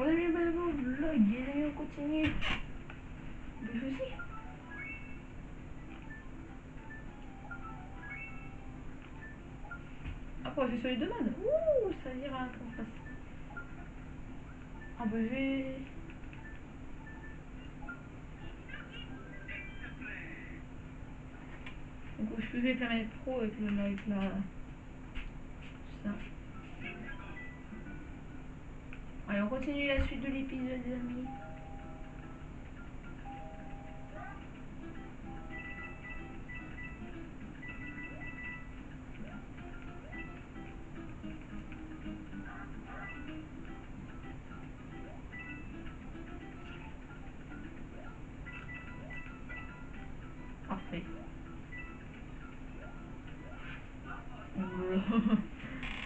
On a mis le vlog, les amis, on continue. Mais je sais. Après, je suis sur les demandes. Ouh, ça ira comment ça passe. Ah bah je vais... Donc je vais faire mes pro avec la... Ça. Allez, on continue la suite de l'épisode, les amis. Parfait.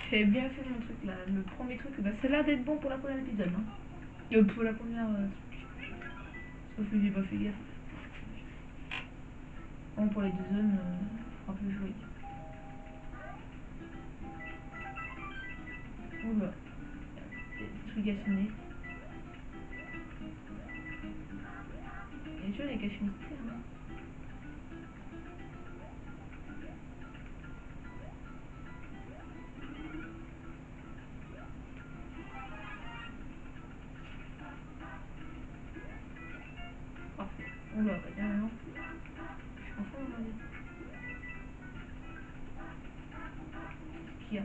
J'ai bien fait mon truc là. Le premier truc, bah, ça a l'air d'être bon pour la première épisode. Hein. Pour la première truc. Sauf que j'ai pas fait gaffe. Bon, pour les deux zones, un peu joué. Oula. Des trucs à sonner. Et tu vois les caches mystères. Hein. Parfait. Oula, bah non. Je suis enfin demandé. Qu'est-ce qu'il y a?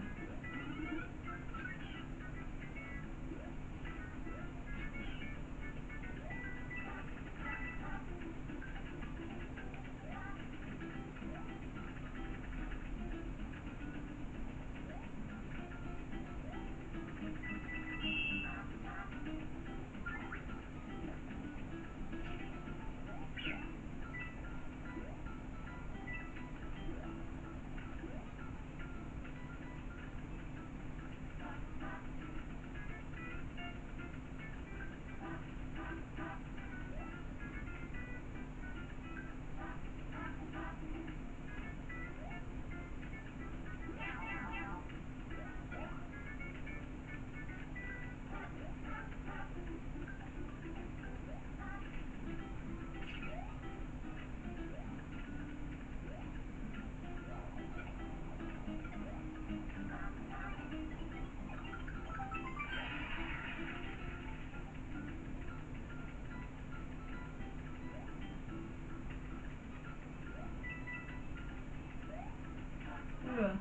Oula.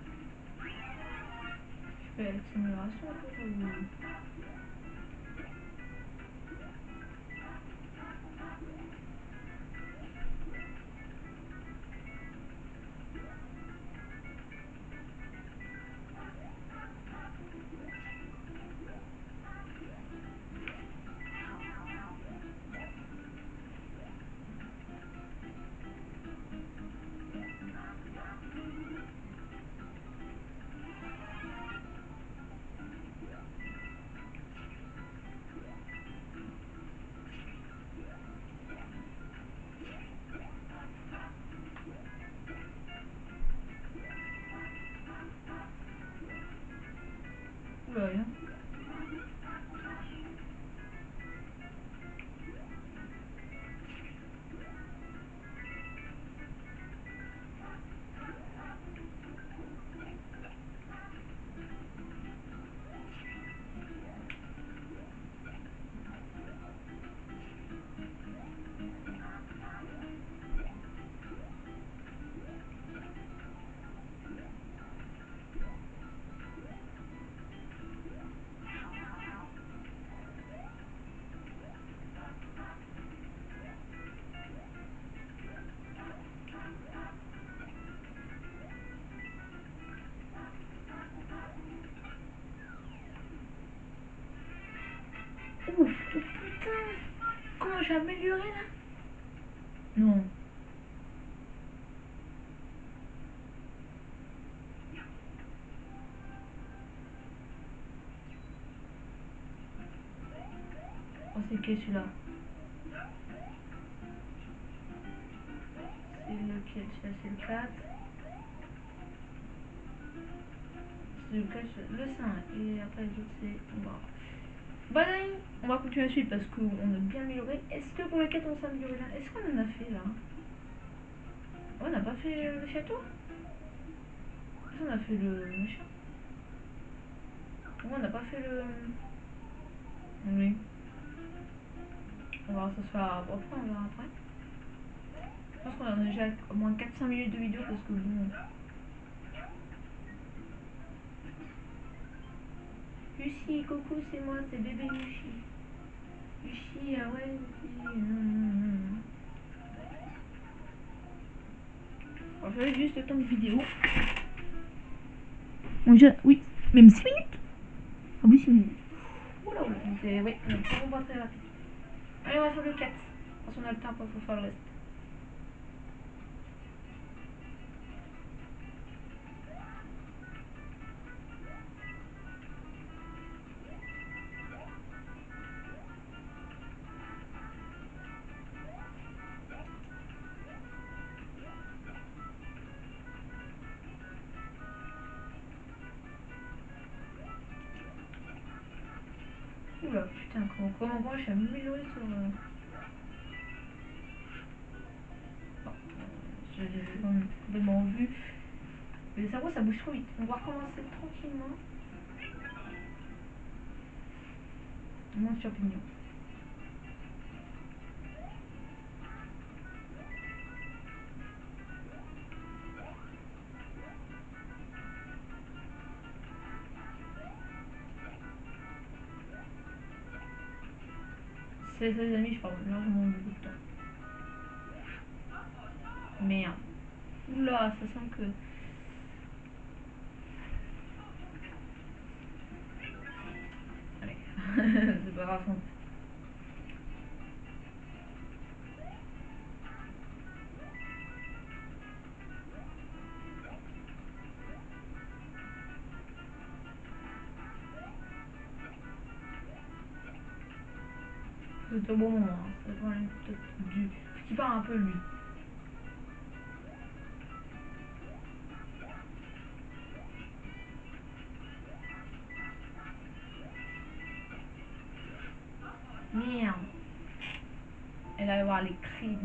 Je fais l'accélération un peu ou... Oula, rien. Ouf, oh putain. Comment j'ai amélioré là? Non. Oh, c'est quel celui-là? C'est lequel? Celui-là, c'est le 4. C'est le 4, le 5. Et après les autres, c'est en bas. Bah on va continuer la suite parce qu'on a bien amélioré. Est-ce que pour les quêtes on s'est amélioré là? Est-ce qu'on en a fait là? On n'a pas fait le château? Est-ce qu'on a fait le machin? On n'a pas fait le... Oui. On va ça se faire après, on verra après. Je pense qu'on a déjà au moins 4-5 minutes de vidéo parce que bon... Lucie, coucou, c'est moi, c'est bébé Lucie. Lucie, ah ouais, Lucie. Alors, j'avais juste le temps de vidéo. Bon, oui, même 6 minutes. Ah oui, 6 minutes. Oula, oula, oui, on va très rapide. Allez, on va faire le 4. Parce qu'on a le temps pour faire le reste. Oula, putain, comment je suis améliorée sur... Bon, j'ai complètement vu. Mais le cerveau, ça bouge trop vite. On va recommencer tranquillement. Mon champignon. C'est les amis, je parle largement beaucoup de temps. Merde. Oula, ça sent que... Allez. C'est pas grave. C'est au bon moment. Hein. C'est quand même peut-être du... Qui part un peu lui. Merde. Elle va avoir les crédits.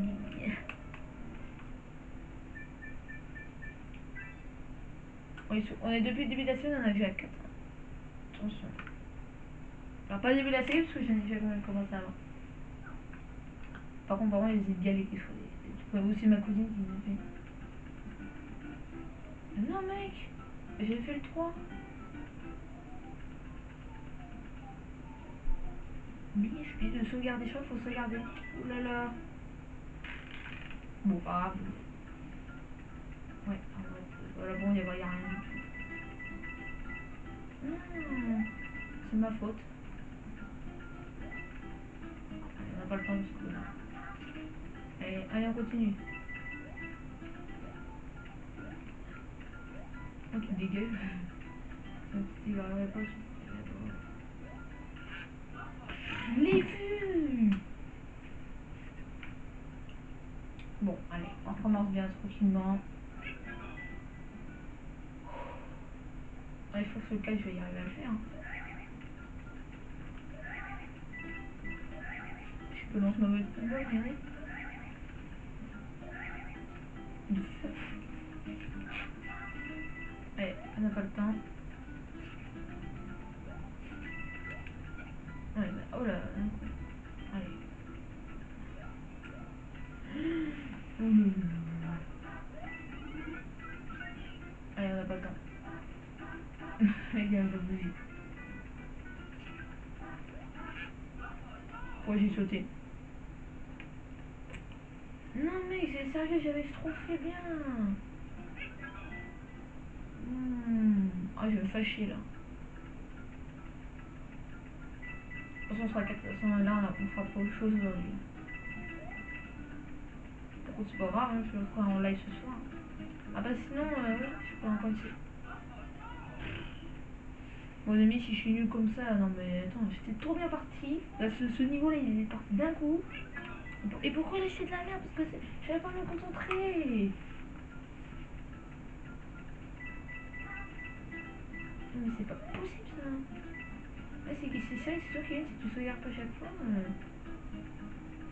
On est depuis le début de la semaine, on a vu à 4. Attention. Alors pas le début de la série parce que j'ai déjà quand même commencé avant. Par contre, il y a des galets qu'il faut. Aussi ma cousine qui nous fait. Non mec, j'ai fait le 3. Oui, je suis de sauvegarder, je crois qu'il faut sauvegarder. Oh là là. Bon, pas grave. Ouais, voilà, bon, il y a rien du tout. C'est ma faute. On n'a pas le temps de se couler. Allez, on continue. Oh, tu dégages. Il va pas. Je l'ai vu. Bon, allez, on recommence bien tranquillement. Il faut que ce cas, je vais y arriver à le faire. Hein. Je peux lancer ma mode combat, regardez. De feu. Allez, on n'a pas le temps. Ouais, bah, oh là. Allez. Allez, on n'a pas le temps. Les gars, on va bouger. Ouais, j'ai sauté. Non, mais c'est sérieux, j'avais trop fait bien. Ah, je vais me fâcher là. De toute façon, on sera 4. De toute façon, là, on fera pas autre chose aujourd'hui. Par contre, c'est pas grave, hein, je le ferai en live ce soir. Ah, bah sinon, oui, je peux encore essayer. Mon ami, si je suis nul comme ça, non mais attends, j'étais trop bien parti. Là, ce niveau-là, il est parti d'un coup. Et pourquoi j'ai de la merde? Parce que je savais pas me concentrer. Mais c'est pas possible ça. C'est sûr qu'il si tu sauvegardes pas chaque fois,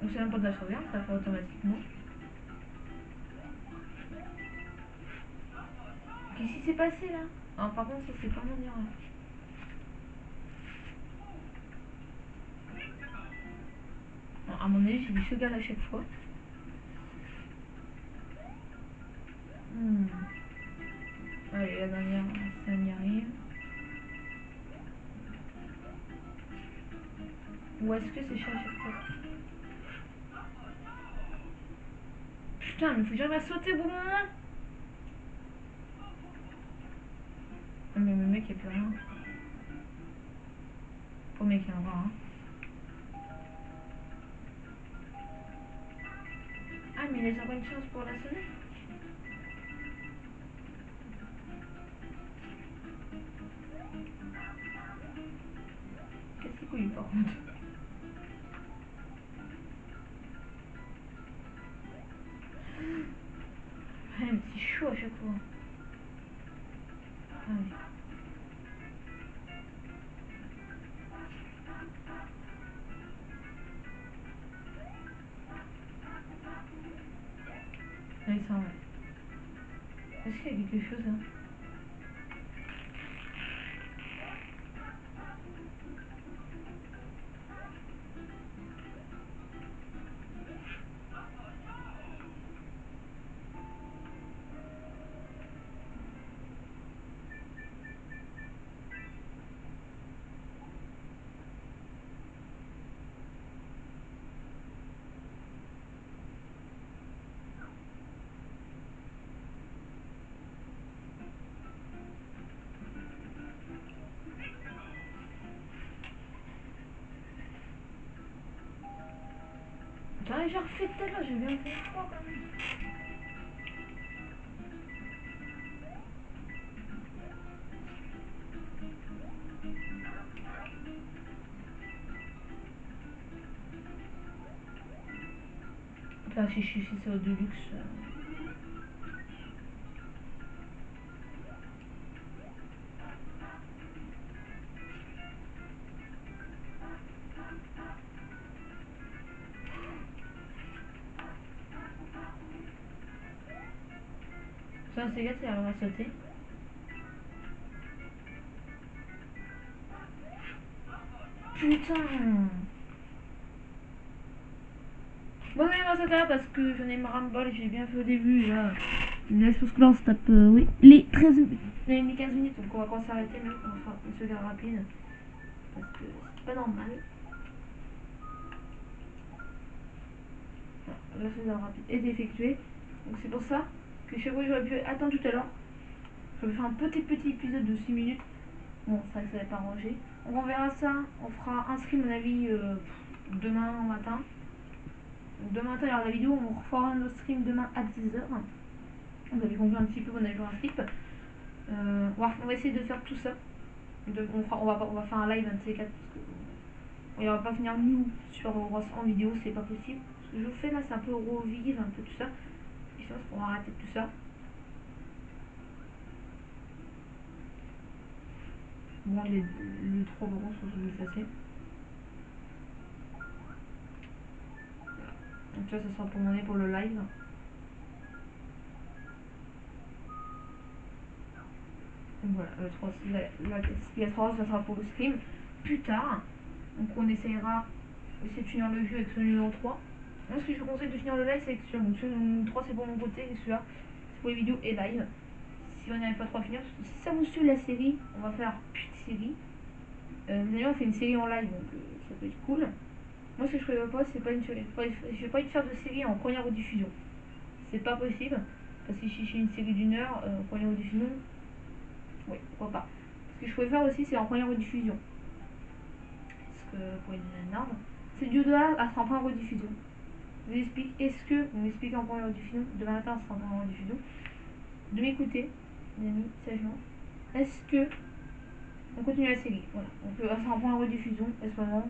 on sait même pas de la sauvegarde, ça fait automatiquement. Qu'est-ce qui s'est passé là? Alors, par contre, ça c'est pas mon erreur. Bon, à mon avis, j'ai dû sauvegarder à chaque fois. Allez, la dernière, ça y arrive. Ou est-ce que c'est chaque fois? Putain, mais faut que j'arrive à sauter au bon moment. Mais le mec, il n'y a plus rien. Pour mec, il y a encore un. Ah, mais il laisse pas une chance pour la sonner. Qu'est-ce qu'il couille par contre? Ouais, mais c'est chaud à chaque fois. Ah oui. Allez, ça va. Est-ce qu'il y a quelque chose là? Attends, j'ai refait tout à l'heure, j'ai bien fait une fois quand même. Enfin, si je suis fait ça au Deluxe. Ça, c'est gars, c'est à sauter. Putain! Bon, allez, on va sauter là parce que j'en ai marre de bol, j'ai bien fait au début. Là. Laisse parce que là, on se tape oui, les 13 minutes, les 15 minutes, donc on va quand s'arrêter, mais on fera une sauvegarde rapide. Parce que c'est pas normal. Voilà, la sauvegarde rapide est effectuée. Donc c'est pour ça que chaque fois j'aurais pu attendre tout à l'heure. Je vais faire un petit épisode de 6 minutes. Bon, ça va pas arrangé. Donc on verra ça, on fera un stream à mon avis demain matin. Donc demain matin il y aura la vidéo, on refera un autre stream demain à 10h. Vous avez compris un petit peu, on a joué un slip. On va essayer de faire tout ça. On va faire un live un de ces quatre parce que on va pas finir nous sur en vidéo, c'est pas possible. Ce que je vous fais là, c'est un peu revivre un peu tout ça. Et je pense qu'on va arrêter tout ça. Bon, les 3 bons sont effacés. Donc ça sera pour mon nez pour le live. Donc voilà, le 3, la 3, ça sera pour le stream plus tard. Donc on essaiera d'essayer de finir le jeu avec ce numéro 3. Moi, ce que je vous conseille de finir le live, c'est que donc, ce numéro 3, c'est pour mon côté, et celui-là, c'est pour les vidéos et live. Si on n'y arrive pas trop à finir, parce que si ça vous suit la série, on va faire plus de série. D'ailleurs, on fait une série en live, donc ça peut être cool. Moi, ce que je prévois pas, c'est pas une série. Je vais pas y faire de série en première rediffusion. C'est pas possible. Parce que si je fais une série d'1 heure en première rediffusion, oui, pourquoi pas. Ce que je pouvais faire aussi, c'est en première rediffusion. Parce que pour une arme, c'est du là à sera en première rediffusion. Je vous explique, est-ce que vous m'expliquez en première rediffusion, demain matin, ça sera en première rediffusion, de m'écouter, mes amis, sagement. Est-ce que on continue la série? Voilà. Donc, ça sera en première rediffusion à ce moment.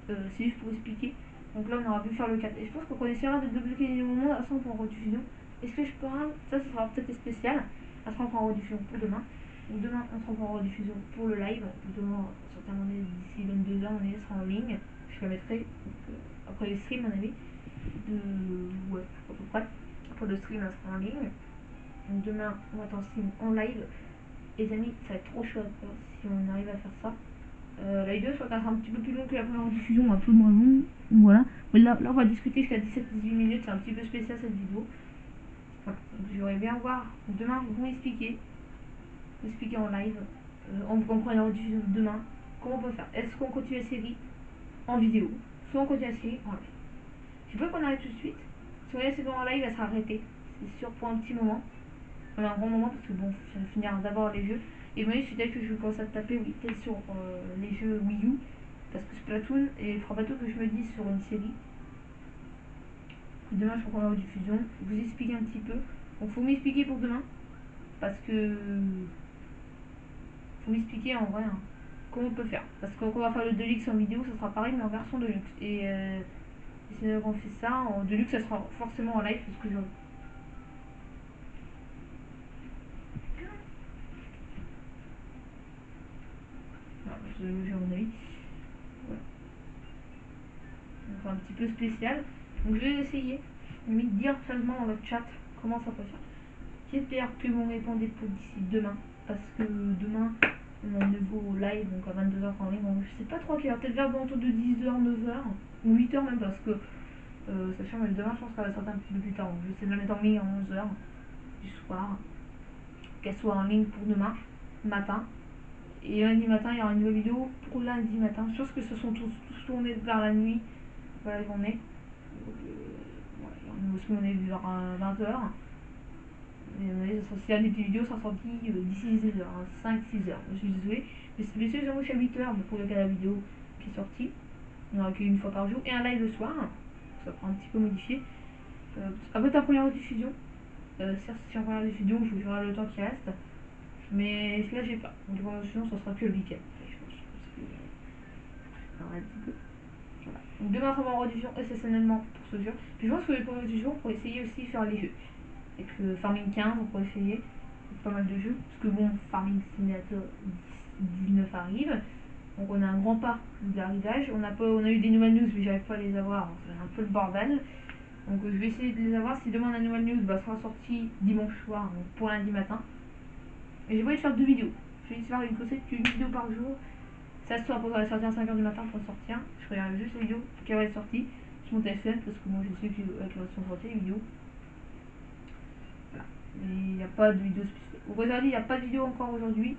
C'est juste pour expliquer. Donc là, on aura pu faire le 4. Et je pense qu'on essaiera de débloquer les moments à 100 pour en rediffusion. Est-ce que je peux ça sera peut-être spécial. Ça sera en rediffusion pour demain. Donc demain on sera en rediffusion pour le live. Demain, certainement d'ici 22h, on sera en ligne. Je la mettrai après le stream, à mon avis. Ouais, à peu près. Après le stream, elle sera en ligne. Donc demain, on va être en stream en live. Les amis, ça va être trop chouette si on arrive à faire ça. La vidéo soit un petit peu plus longue que la première diffusion, un peu moins longue. Voilà. Mais là, on va discuter jusqu'à 17-18 minutes. C'est un petit peu spécial cette vidéo. Voilà. Donc j'aimerais bien voir. Demain, vous m'expliquer en live, en vous comprenant la diffusion de demain, comment on peut faire. Est-ce qu'on continue la série en vidéo, soit on continue la série en live. Je veux qu'on arrête tout de suite. Si on laisse la série en live, elle sera arrêtée. C'est sûr pour un petit moment. Un grand moment parce que bon, je vais finir d'abord les jeux. Et moi, je suis peut-être que je vais commencer à taper peut-être sur les jeux Wii U. Parce que Splatoon, et il faudra bientôt que je me dise sur une série. Demain, je ferai la rediffusion. Vous expliquer un petit peu. Donc, faut m'expliquer pour demain. Parce que. Faut m'expliquer en vrai comment on peut faire. Parce qu'on va faire le Deluxe en vidéo, ça sera pareil, mais en version Deluxe. Et si on fait ça, en Deluxe, ça sera forcément en live. Parce que je. J'ai mon avis. Voilà. Donc un petit peu spécial. Donc je vais essayer de dire seulement dans le chat comment ça peut faire. J'espère que vous me répondez pour d'ici demain. Parce que demain, on a un nouveau live, donc à 22h en ligne. Donc je sais pas trop à quelle heure, peut-être vers autour de 10h, 9h, ou 8h même, parce que sachant que demain, je pense qu'elle va sortir un petit peu plus tard. Donc je vais essayer de la mettre en ligne à 11h du soir. Qu'elle soit en ligne pour demain matin. Et lundi matin, il y aura une nouvelle vidéo pour lundi matin. Je pense que ce sont tous tournés vers la nuit, vers la journée. Nous aussi, on est vers 20h. Si y a des petites vidéos, ça sera sorti d'ici 6h, 5-6h. Je suis désolée. Mais c'est bien sûr, j'ai embauché à 8h pour la vidéo qui est sortie. On aura qu'une fois par jour. Et un live le soir. Ça sera un petit peu modifié. Après ta première diffusion. Certes, si on première diffusion, il faut que je regarde le temps qui reste. Mais là, j'ai pas. Donc, la première diffusion, ça sera que le week-end. Je pense. Parce que. Un petit peu. Voilà. Donc, demain, on va en rediffusion exceptionnellement pour ce jeu. Puis je pense que les premières diffusions, pour essayer aussi de faire les jeux. Avec Farming 15, on pourrait essayer pas mal de jeux. Parce que bon, Farming Simulator 19 arrive. Donc on a un grand parc d'arrivage. On a eu des nouvelles news, mais j'arrive pas à les avoir. C'est un peu le bordel. Donc je vais essayer de les avoir. Si demain la nouvelle news sera sortie dimanche soir, donc pour lundi matin. Et je vais faire 2 vidéos. Je vais essayer de faire une concept une vidéo par jour. Ça se soit pour sortir à 5h du matin pour sortir. Je regarde juste la vidéo qui va être sortie sur mon téléphone parce que moi je sais qu'avec la version sortie, les vidéos. Voilà. Il n'y a pas de vidéo spéciale. Regardez, il n'y a pas de vidéo encore aujourd'hui.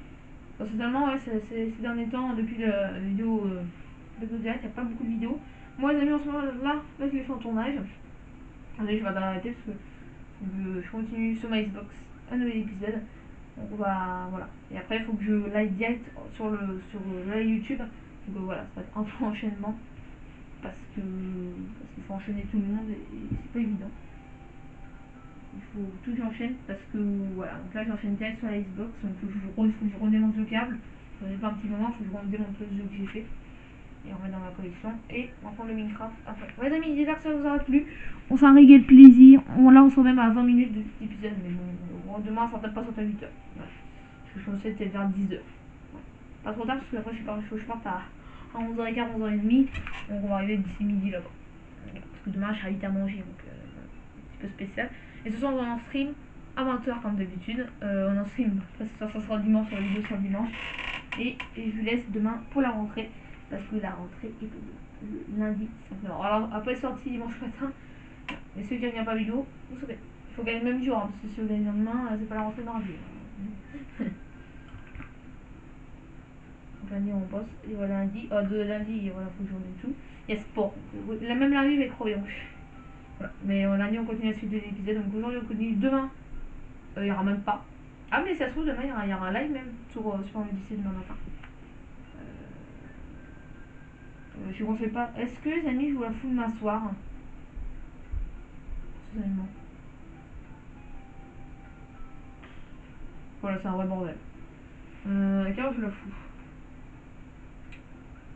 Personnellement, ouais, ces derniers temps, depuis la vidéo de direct, il n'y a pas beaucoup de vidéos. Moi, les amis, en ce moment, là je vais faire un tournage. Allez, je vais arrêter parce que je continue sur ma Xbox un nouvel épisode. Donc, voilà. Et après, il faut que je live direct sur le YouTube. Donc, voilà, ça va être un peu enchaînement. Parce qu'il faut enchaîner tout le monde et c'est pas évident. Il faut tout que j'enchaîne parce que voilà, donc là j'enchaîne direct sur la Xbox, donc il faut que je redémonte le câble. Ça fait pas un petit moment, il faut que je redémonte le jeu que j'ai fait et on met dans ma collection et on prend le Minecraft après. Ouais, les amis, j'espère que ça vous aura plu. On s'en régale plaisir. Là on se retrouve même à 20 minutes de cet épisode, mais bon, demain ça peut-être pas sortir à 8h. Ouais. Je pensais peut-être vers 10h. Ouais. Pas trop tard parce que après je pars à 11h15, 11h30, donc on va arriver d'ici midi là-bas. Parce que demain j'ai 8 à manger, donc un petit peu spécial. Et ce soir on est en stream à 20h comme d'habitude. On en stream, ça sera dimanche, la vidéo sera dimanche. Et je vous laisse demain pour la rentrée. Parce que la rentrée est le lundi 5 novembre. Alors après sortie dimanche matin. Mais ceux qui ne regardent pas la vidéo, vous savez. Il faut gagner le même jour, hein, parce que si vous gagnez le lendemain, c'est pas la rentrée mardi. Donc lundi on bosse. Et voilà lundi. De lundi, voilà, faut que je remette tout. Il y a sport. La même lundi je vais crever donc. Voilà. Mais lundi on continue la suite de l'épisode. Donc aujourd'hui on continue. Demain, il n'y aura même pas. Ah mais ça se trouve demain il y aura un live même sur Odyssey demain matin. Je ne refais pas. Est-ce que les amis je vous la fous de m'asseoir personnellement. Voilà, c'est un vrai bordel. À quelle heure je la fous?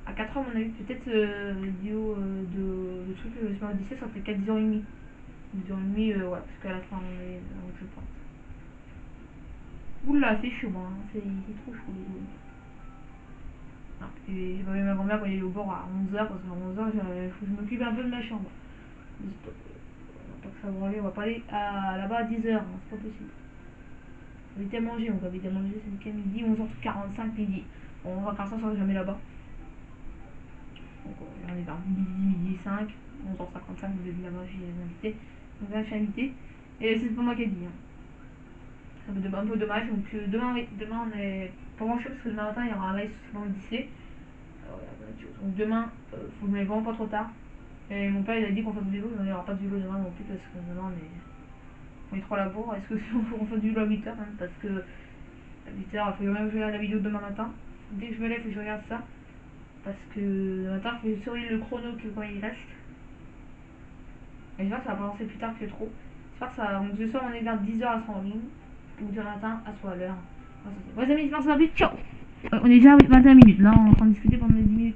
À 4h à mon avis, peut-être vidéo de truc sur Odyssey, ça fait peut-être 10h30. 10h30, ouais, parce qu'à la fin, avant que je parte. Oula, c'est chaud, hein. C'est trop chaud les eaux. Ah, et j'ai pas vu ma grand-mère quand il est au bord à 11h, parce qu'à 11h, il faut que je m'occupe un peu de ma chambre. On va pas que ça branler, on va pas aller là-bas à 10h, hein, c'est pas possible. On avait à manger, on avait à manger, c'est qu'à midi, 11h45 midi. Bon, 11h45, ça sera jamais là-bas. Donc on est vers midi 5, 11h55, vous avez là-bas, j'ai invité. Donc là, je suis invité. Et c'est pas moi qui ai dit. Hein. C'est un peu dommage. Donc demain on est pas grand chose parce que demain matin il y aura un live sur le lycée. Donc demain, faut que je me lève vraiment pas trop tard. Et mon père il a dit qu'on fasse du vélo, mais il n'y aura pas de vélo demain non plus parce que demain on est trop à la bourre. Est-ce que on faut qu'on fasse du vélo à 8h même parce que à 8h il faut quand même que je regarde la vidéo demain matin. Dès que je me lève, il faut que je regarde ça. Parce que le matin, il faut surveiller le chrono que quand il reste. Et j'espère que ça va pas lancer plus tard que trop. J'espère que ça. Donc ce soir on est vers 10h à être en ligne. Ou demain matin à soit à l'heure. Bon, les amis, je pense que ça va plus. Ciao. On est déjà à 21 minutes. Là, on est en train de discuter pendant 10 minutes.